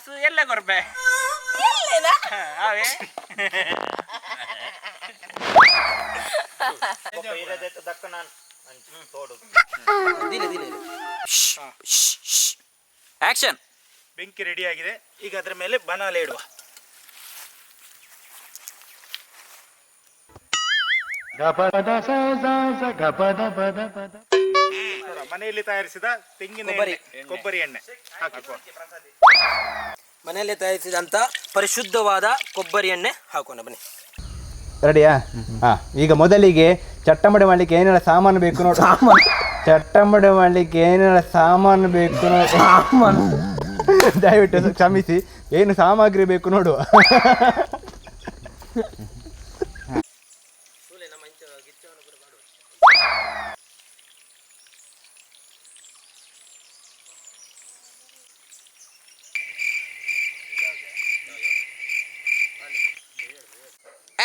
ಕಾಸು ಎಲ್ಲ ಕೊರ್ಬೆ ಅವೇ ಆಕ್ಷನ್. ಬೆಂಕಿ ರೆಡಿ ಆಗಿದೆ. ಈಗ ಅದರ ಮೇಲೆ ಬನಾಲೆ ಇಡುವ. ಮನೆಯಲ್ಲಿ ತಯಾರಿಸಿದ ತೆಂಗಿನ ಕೊಬ್ಬರಿ ಎಣ್ಣೆ ಹಾಕುವ. ಮನೆಯಲ್ಲೇ ತಯಾರಿಸಿದಂಥ ಪರಿಶುದ್ಧವಾದ ಕೊಬ್ಬರಿ ಎಣ್ಣೆ ಹಾಕೋಣ ಬನ್ನಿ. ರೆಡಿಯಾ? ಹಾಂ, ಈಗ ಮೊದಲಿಗೆ ಚಟ್ಟಂಬಡೆ ಮಾಡಲಿಕ್ಕೆ ಏನೆಲ್ಲ ಸಾಮಾನು ಬೇಕು ನೋಡಿ. ಚಟ್ಟಂಬಡೆ ಮಾಡಲಿಕ್ಕೆ ಏನೆಲ್ಲ ಸಾಮಾನು ಬೇಕು ನೋಡಿ. ದಯವಿಟ್ಟು ಕ್ಷಮಿಸಿ, ಏನು ಸಾಮಗ್ರಿ ಬೇಕು ನೋಡುವ.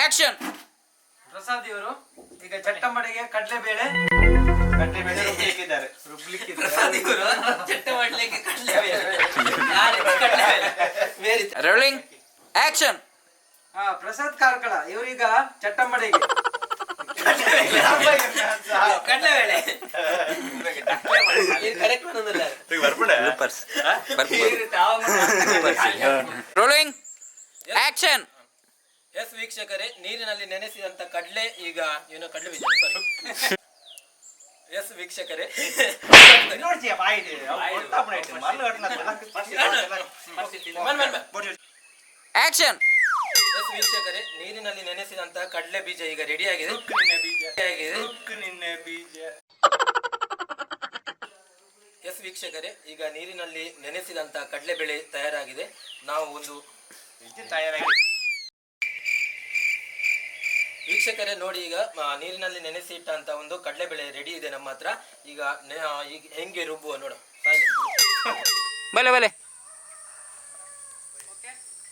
ಆಕ್ಷನ್. ಪ್ರಸಾದ್ ಇವರು ಈಗ ಚಟ್ಟಂಬಡೆಗೆ ಕಡಲೆಬೇಳೆ ರುಬ್ಲಿಕ್ಕಿದ್ದಾರೆ. Rolling action. ಪ್ರಸಾದ್ ಕಾರ್ಕಳ ಇವರೀಗ ಚಟ್ಟಂಬಡೆಗೆ ರೋಲಿಂಗ್ ಆಕ್ಷನ್. ಎಸ್ ವೀಕ್ಷಕರೇ, ನೀರಿನಲ್ಲಿ ನೆನೆಸಿದಂತ ಕಡಲೆ ಈಗ ಏನು ಕಡಲೆ ಬೀಜ ಎಸ್ ವೀಕ್ಷಕರೇ ಆಕ್ಷನ್. ಎಸ್ ವೀಕ್ಷಕರೇ, ನೀರಿನಲ್ಲಿ ನೆನೆಸಿದಂತ ಕಡಲೆ ಬೀಜ ಈಗ ರೆಡಿ ಆಗಿದೆ. ಎಸ್ ವೀಕ್ಷಕರೇ, ಈಗ ನೀರಿನಲ್ಲಿ ನೆನೆಸಿದಂತ ಕಡಲೆಬೇಳೆ ತಯಾರಾಗಿದೆ. ನಾವು ಒಂದು ವೀಕ್ಷಕರೇ ನೋಡಿ, ಈಗ ನೀರಿನಲ್ಲಿ ನೆನೆಸಿ ಇಟ್ಟಂತ ಒಂದು ಕಡಲೆಬೇಳೆ ರೆಡಿ ಇದೆ ನಮ್ಮ ಹತ್ರ. ಈಗ ಹೆಂಗೆ ರುಬ್ಬುವ ನೋಡ. ಬಲೆ ಬಲೆ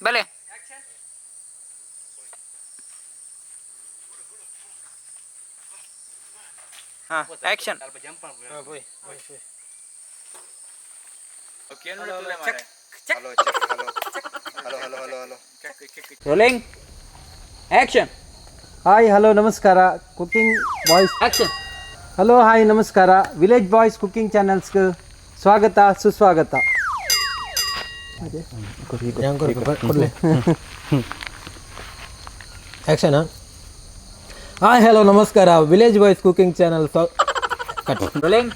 ಬಲೆ. ಹಾ, action. Rolling action. Hi, hello, ನಮಸ್ಕಾರ. Cooking boys action. Hello, hi, ನಮಸ್ಕಾರ. ವಿಲೇಜ್ ಬಾಯ್ಸ್ ಕುಕಿಂಗ್ ಚಾನಲ್ಸ್ಗೆ ಸ್ವಾಗತ, ಸುಸ್ವಾಗತ. ಆ್ಯಕ್ಷನಾ? ಹಾಯ್, ಹಲೋ, ನಮಸ್ಕಾರ. Village boys cooking channel rolling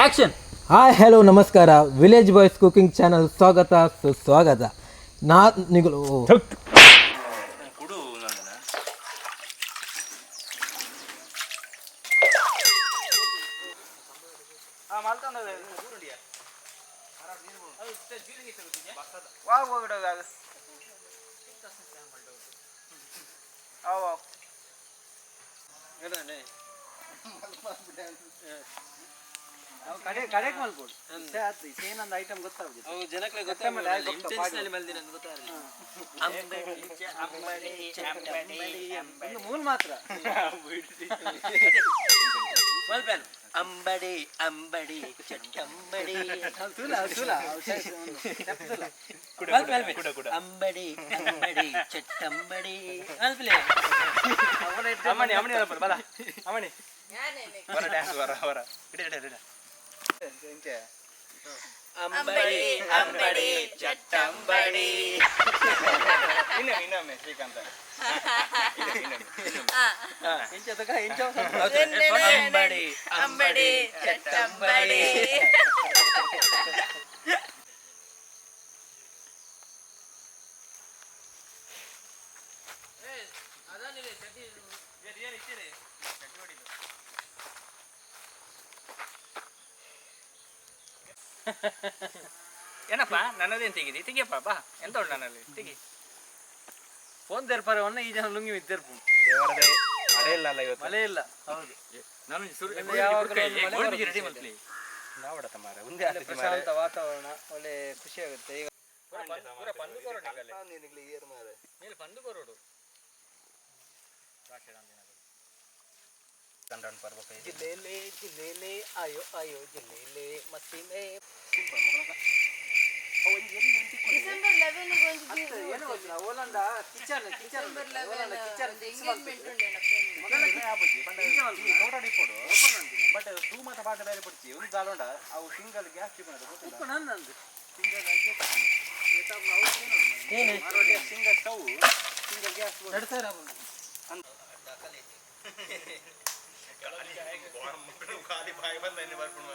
action. Hi, hello, ನಮಸ್ಕಾರ. ವಿಲೇಜ್ ಬಾಯ್ಸ್ ಕುಕಿಂಗ್ ಚಾನಲ್ ಸ್ವಾಗತ, ಸುಸ್ವಾಗತ. ನಿಗಳು ಏನೊಂದು ಐಟಮ್ ಗೊತ್ತಾಗುದು ಜನಕ್ಕೆ ಮೂಲ ಮಾತ್ರ ಅಂಬಡಿ ಅಂಬಡಿ ಚಟ್ಟಂಬಡಿ ಅಂಬಡಿ ಅಂಬಡಿ ಚಟ್ಟಂಬಡಿ ಅಂಬಡಿ ಅಂಬಡಿ ಚಟ್ಟಂಬಡಿ. ಇನ್ನೊಮ್ಮೆ ಶ್ರೀಕಾಂತ. ಅಂಬಡಿ ಅಂಬಡಿ ಚಟ್ಟಂಬಡಿ. ಏನಪ್ಪ ನನ್ನದೇನು ತೆಗಿದಿ? ತೆಗಿಯಪ್ಪ, ಬಾ. ಎಂತ ಉಂಟು ನನ್ನಲ್ಲಿ? ತೆಗಿ. ಫೋನ್ ತೆರ್ಪಾರೆ ಒನ್ನ ಈ ಜನ ಲುಂಗಿ ತೆರ್ಪು. ಮಳೆ ಇಲ್ಲ ಅಲ್ಲ ಇವತ್ತು? ಮಳೆ ಇಲ್ಲ. ಹೌದು, ನಾನು ಪ್ರಶಾಂತ ವಾತಾವರಣ, ಒಳ್ಳೆ ಖುಷಿ ಆಗುತ್ತೆ. ಈಗ ಜಿಲ್ಲೆಲೆ ಆಯೋ ಆಯೋ ಜಿಲ್ಲೆಲೆ ಮಸ್ತಿ ಡಿಸೆಂಬರ್ 11 ಗೆ ಒಂದು ಡಿಸೆಂಬರ್ 11 ಎಂಗೇಜ್ಮೆಂಟ್ ಉಂಡೆನ ಬಟ್ ಟೂ ಮಾತ ಪಾಠ ಬೇರೆ ಬಿಡ್ತಿ ಒಂದು ಜಾಲೋಂಡ ಅವು single gas single stove single gas ಖಾಲಿ ಬಾಯಿ ಬಂದ ಬರ್ಕೊಂಡು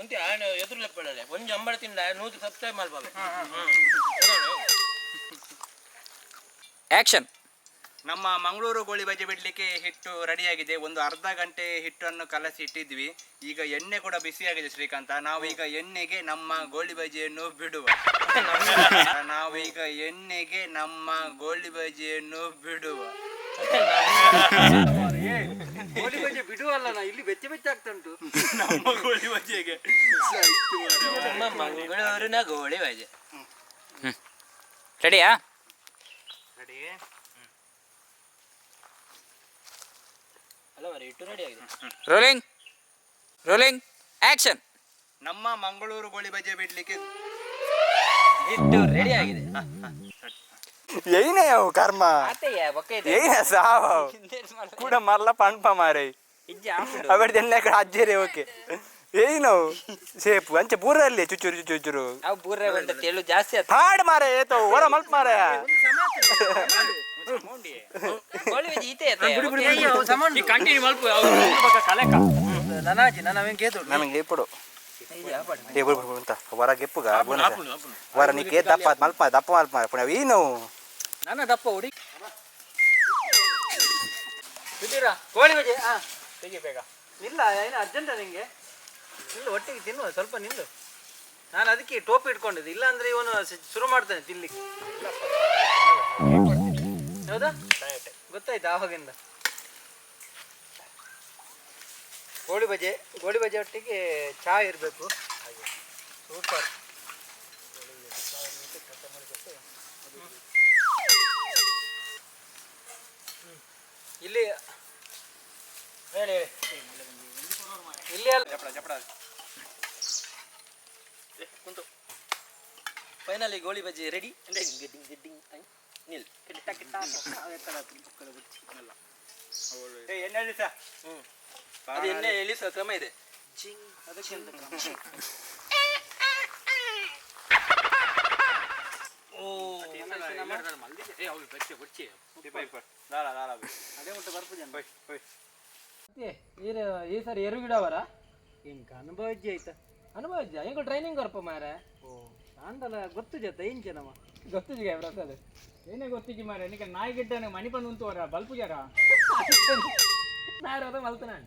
ಒಂಟಿ ಎದುರು ಲೆಪ್ಪಡಲೆ ಒಂಜಿ ಅಂಬಳ ತಿಂಡ 100 ಸಬ್ಸ್ಕ್ರೈಬ್ ಮಾಡ್ಬೋದು. ಆಕ್ಷನ್. ನಮ್ಮ ಮಂಗಳೂರು ಗೋಳಿ ಬಜೆ ಬಿಡಲಿಕ್ಕೆ ಹಿಟ್ಟು ರೆಡಿಯಾಗಿದೆ. ಒಂದು ಅರ್ಧ ಗಂಟೆ ಹಿಟ್ಟನ್ನು ಕಲಸಿ ಇಟ್ಟಿದ್ವಿ. ಈಗ ಎಣ್ಣೆ ಕೂಡ ಬಿಸಿಯಾಗಿದೆ ಶ್ರೀಕಾಂತ. ನಾವೀಗ ಎಣ್ಣೆಗೆ ನಮ್ಮ ಗೋಳಿ ಬಜೆಯನ್ನು ಬಿಡುವ. ನಾವೀಗ ಎಣ್ಣೆಗೆ ನಮ್ಮ ಗೋಳಿ ಬಜೆಯನ್ನು ಬಿಡುವ. ಗೋಳಿ ಬಜೆ ಬಿಡುವಲ್ಲ, ನಾ ಇಲ್ಲಿ ಬೆಚ್ಚ ಬೆಚ್ಚ ಆಗ್ತಾ ಉಂಟು ನಮ್ಮ ಗೋಳಿ ಬಜೆಗೆ. ನಮ್ಮ ಮಂಗಳೂರಿನ ಗೋಳಿ ಬಜೆ ರೆಡಿಯಾ? ರೆಡಿ? ಅಲ್ಲ ಮರೆ ಹಿಟ್ಟು ರೆಡಿ ಆಗಿದೆ. Rolling rolling action. ನಮ್ಮ ಮಂಗಳೂರು ಗೋಳಿ ಬಜೆ ಬಿಡ್ಲಿಕ್ಕೆ ಹಿಟ್ಟು ರೆಡಿ ಆಗಿದೆ. ಏನೇ ಅವು ಕರ್ಮ ಏನ ಸಾವ ಕೂಡ ಮಲ್ಲ ಪಣ್ಪ ಮಾರೈ ಅವರದ್ದು ಎಲ್ಲ ಕಡೆ ಅಜ್ಜೇರಿ ಓಕೆ ಏನವು ಸೇಪು ಅಂಚೆ ಪೂರಲ್ಲಿ ಚುಚ್ಚುರು ಚುಚ್ಚುರು ಅವು ಪೂರ ಬಂದ ತೆಳು ಜಾಸ್ತಿ ಆಯ್ತು. ಹಾಡ್ ಮಾರೆ ಏತೋ ಹೊರ ಮಲ್ಪ ಮಾರ ಗೋಳಿ ಬಜೆ ಈತೆ ಕಂಟಿನ್ಯೂ ಮಲ್ಪ ಕಲೆಕ ನನಾಜಿ ನಾವೇನು ಕೇತು ನಮಗೆ ಇಪ್ಪಡು ಏ ಬಿಡು ಅಂತ ಹೊರ ಗೆಪ್ಪುಗ ಹೊರ ನೀ ಕೇ ದಪ್ಪ ಮಲ್ಪ ದಪ್ಪ ಮಲ್ಪ ಮಾರ ಪುಣ ಏನು ನನ್ನ ದಪ್ಪ ಹುಡಿ ಬಿಟ್ಟಿರಾ ಕೋಳಿ ಬಜೆ. ಹಾಂ ತೆಗಿ ಬೇಗ. ಇಲ್ಲ ಏನು ಅರ್ಜೆಂಟ ನಿಂಗೆ? ನಿಲ್ಲು, ಒಟ್ಟಿಗೆ ತಿನ್ನುವ, ಸ್ವಲ್ಪ ನಿಲ್ಲು. ನಾನು ಅದಕ್ಕೆ ಟೋಪಿ ಇಟ್ಕೊಂಡಿದ್ದೆ, ಇಲ್ಲ ಅಂದ್ರೆ ಇವನು ಶುರು ಮಾಡ್ತಾನೆ ತಿನ್ಲಿಕ್ಕೆ. ಹೌದಾ? ಗೊತ್ತಾಯ್ತು ಆವಾಗಿಂದ. ಗೋಳಿ ಬಜೆ ಒಟ್ಟಿಗೆ ಚಹಾ ಇರಬೇಕು. ಸೂಪರ್. ಇಲ್ಲಿ ಇಲ್ಲಿ ಕುಂತು ಫೈನಲಿ ಗೋಳಿ ಬಜ್ಜಿ ರೆಡಿ. ನಿಲ್ ಅದು ಎಣ್ಣೆ ಇಳಿಸೋ ಕ್ರಮ ಇದೆ. ಈ ಸರಿ ಎರು ಗಿಡವರ ಇಂಕ ಅನುಭವ ಇಜ್ಜಿ ಆಯ್ತಾ? ಅನುಭವ ಇಜ್ಜ ಇಂಕ ಟ್ರೈನಿಂಗ್ ಬರ್ಪ ಮಾರೆ. ಓ ಅಂದಲ್ಲ ಗೊತ್ತು ಜೊತೆ ಇಂಚೆ ನಮ್ಮ ಗೊತ್ತಿದ್ದೆ ಪ್ರಸಾದ್ ಏನೇ ಗೊತ್ತಿಜ್ಜಿ ಮಾರೆ ನಿಮಗೆ ನಾಯಿ ಗಿಡ್ಡ ಮಣಿ ಬಂದು ಉಂಟು ಬಲ್ಪು ಜಾರ ನಾರು ಅದ ಮಲ್ತನಾನು